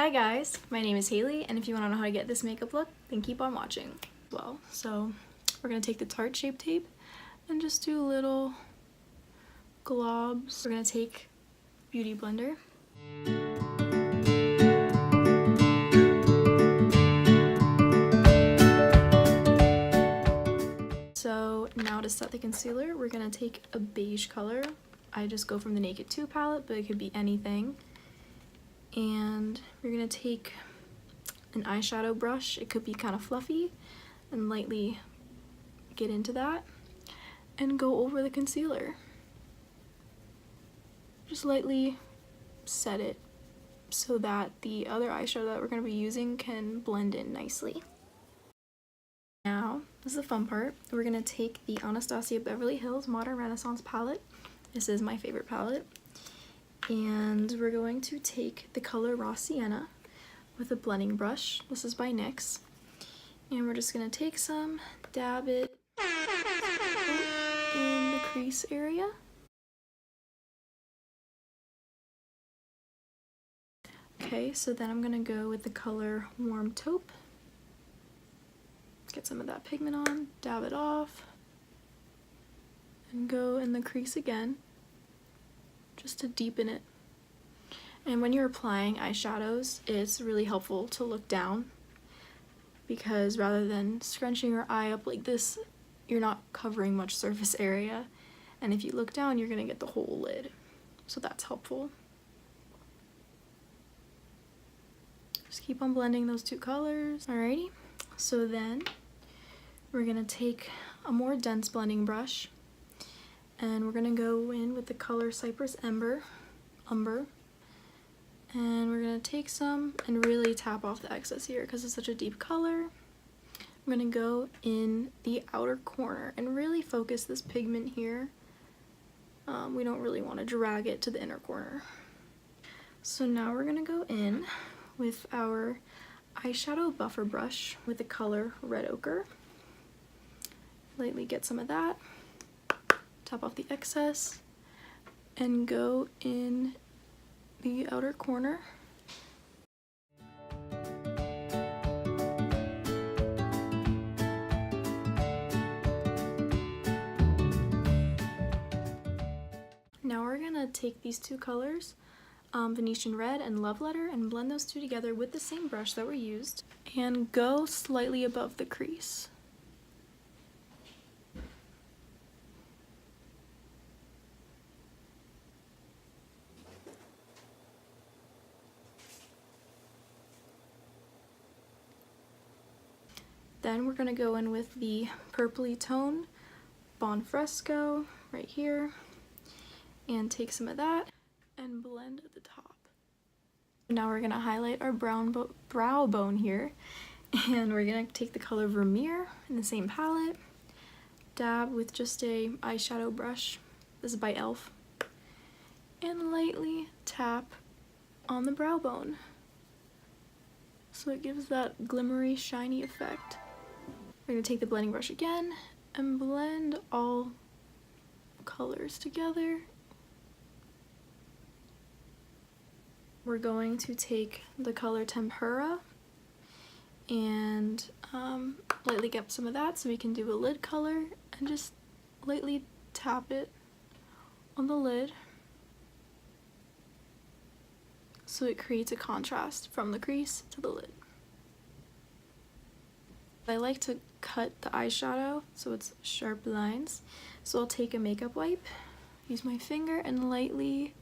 Hi guys, my name is Haley, and if you want to know how to get this makeup look, then keep on watching. Well, so we're going to take the Tarte Shape Tape and just do little globs. We're going to take Beauty Blender. So now to set the concealer, we're going to take a beige color. I just go from the Naked 2 palette, but it could be anything. And we're going to take an eyeshadow brush. It could be kind of fluffy, and lightly get into that and go over the concealer. Just lightly set it so that the other eyeshadow that we're going to be using can blend in nicely. Now, this is the fun part. We're going to take the Anastasia Beverly Hills Modern Renaissance palette. This is my favorite palette. And we're going to take the color Raw Sienna with a blending brush. This is by NYX. And we're just going to take some, dab it in the crease area. Okay, so then I'm going to go with the color Warm Taupe. Get some of that pigment on, dab it off, and go in the crease again, just to deepen it. And when you're applying eyeshadows, it's really helpful to look down, because rather than scrunching your eye up like this, you're not covering much surface area. And if you look down, you're gonna get the whole lid. So that's helpful. Just keep on blending those two colors. Alrighty, so then we're gonna take a more dense blending brush, and we're gonna go in with the color Cypress Umber, and we're gonna take some and really tap off the excess here because it's such a deep color. I'm gonna go in the outer corner and really focus this pigment here. We don't really want to drag it to the inner corner. So now we're gonna go in with our eyeshadow buffer brush with the color Red Ochre. Lightly get some of that, tap off the excess, and go in the outer corner. Now we're gonna take these two colors, Venetian Red and Love Letter, and blend those two together with the same brush that we used, and go slightly above the crease. Then we're going to go in with the purpley tone Bon Fresco right here, and take some of that and blend at the top. Now we're going to highlight our brow bone here, and we're going to take the color Vermeer in the same palette, dab with just a eyeshadow brush, this is by e.l.f., and lightly tap on the brow bone so it gives that glimmery, shiny effect. We're going to take the blending brush again and blend all colors together. We're going to take the color Tempera and lightly get some of that so we can do a lid color, and just lightly tap it on the lid so it creates a contrast from the crease to the lid. I like to cut the eyeshadow so it's sharp lines, so I'll take a makeup wipe, use my finger, and lightly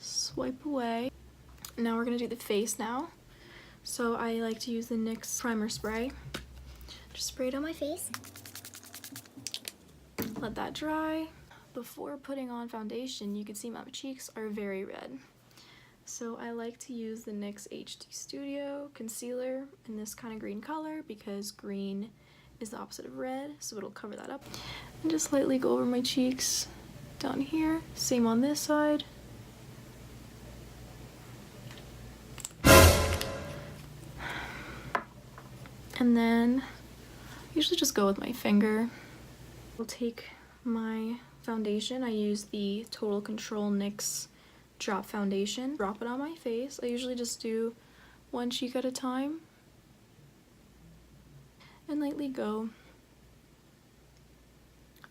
swipe away. Now we're going to do the face now. So I like to use the NYX primer spray. Just spray it on my face. Let that dry. Before putting on foundation, you can see my cheeks are very red. So I like to use the NYX HD Studio concealer in this kind of green color, because green is the opposite of red, so it'll cover that up. And just lightly go over my cheeks down here. Same on this side. And then I usually just go with my finger. I'll take my foundation. I use the Total Control NYX drop foundation, drop it on my face. I usually just do one cheek at a time and lightly go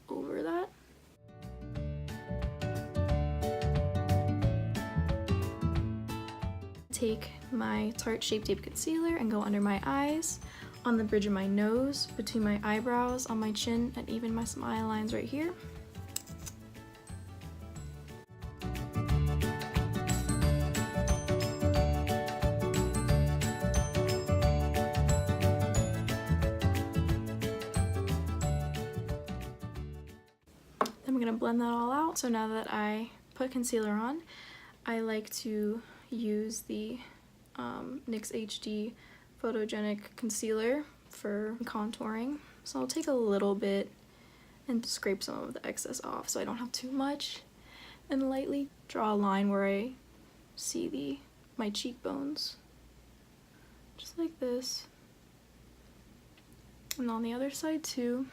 over that. Take my Tarte Shape Tape Concealer and go under my eyes, on the bridge of my nose, between my eyebrows, on my chin, and even my smile lines right here. I'm gonna blend that all out. So now that I put concealer on, I like to use the NYX HD photogenic concealer for contouring. So I'll take a little bit and scrape some of the excess off so I don't have too much, and lightly draw a line where I see my cheekbones, just like this, and on the other side too.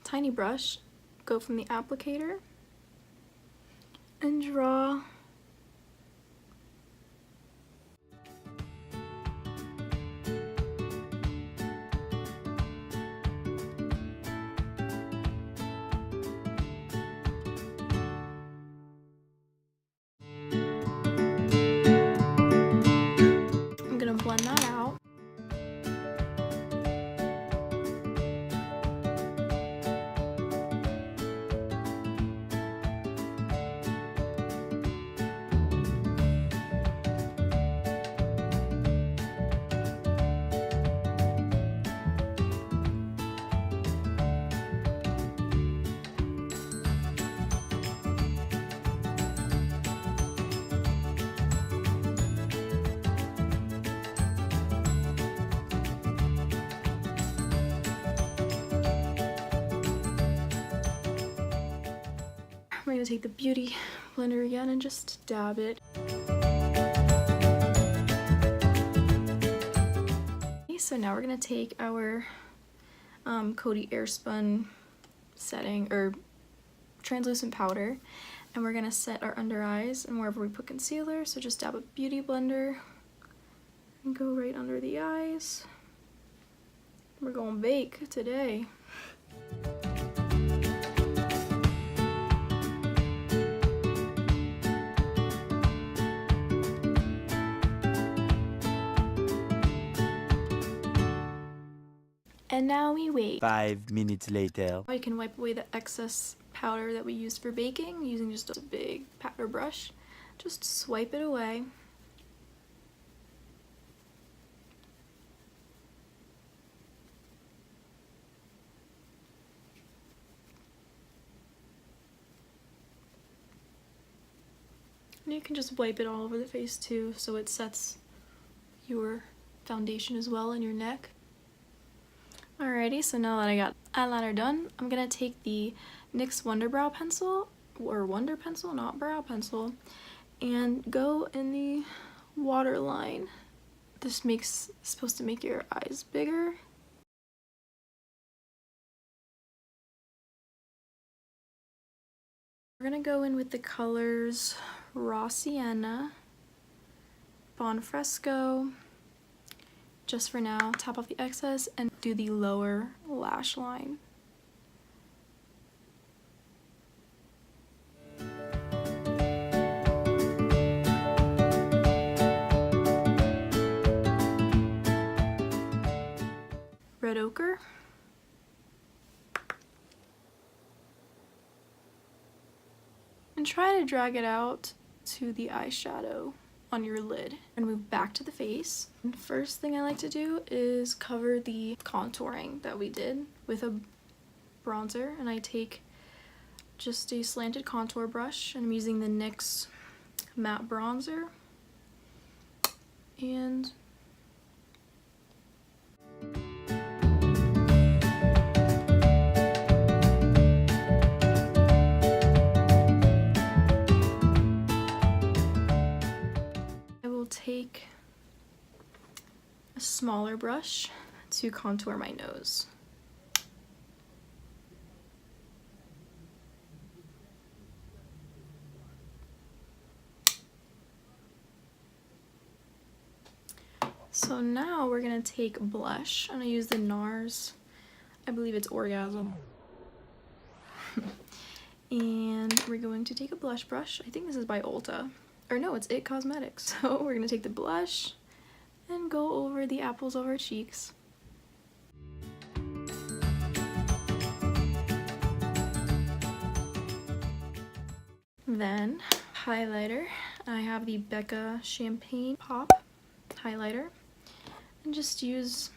Tiny brush, go from the applicator and draw I'm gonna blend that out. I'm going to take the beauty blender again and just dab it. Okay, so now we're going to take our Coty Airspun setting or translucent powder, and we're going to set our under eyes and wherever we put concealer. So just dab a beauty blender and go right under the eyes. We're going bake today. And now we wait. 5 minutes later. I can wipe away the excess powder that we used for baking using just a big powder brush. Just swipe it away. And you can just wipe it all over the face too, so it sets your foundation as well in your neck. Alrighty, so now that I got eyeliner done, I'm gonna take the NYX Wonder Brow Pencil, or Wonder Pencil, not Brow Pencil, and go in the waterline. This supposed to make your eyes bigger. We're gonna go in with the colors Raw Sienna, Bon Fresco, just for now, top off the excess, and do the lower lash line. Red ochre. And try to drag it out to the eyeshadow on your lid and move back to the face. And first thing I like to do is cover the contouring that we did with a bronzer, and I take just a slanted contour brush and I'm using the NYX matte bronzer, and take a smaller brush to contour my nose. So now we're gonna take blush. I'm gonna use the NARS, I believe it's Orgasm. And we're going to take a blush brush. I think this is by Ulta. Or no, it's It Cosmetics. So we're gonna take the blush and go over the apples of our cheeks. Then highlighter. I have the Becca Champagne Pop highlighter. And just use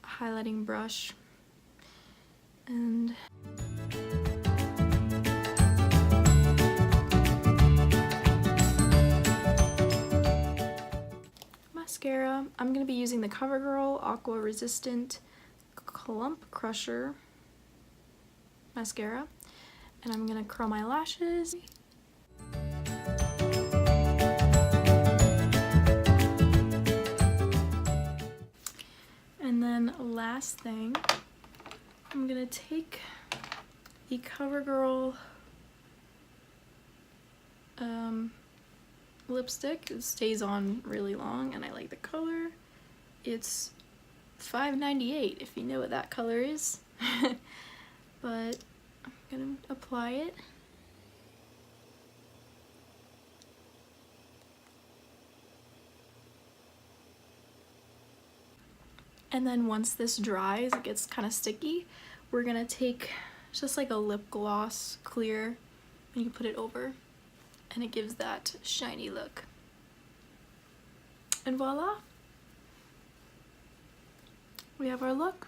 a highlighting brush and mascara. I'm going to be using the Covergirl Aqua Resistant Clump Crusher mascara, and I'm going to curl my lashes. And then last thing, I'm going to take the Covergirl lipstick. It stays on really long and I like the color. It's $5.98 if you know what that color is. But I'm gonna apply it. And then once this dries, it gets kind of sticky, we're gonna take just like a lip gloss clear and you put it over and it gives that shiny look. And voila, we have our look.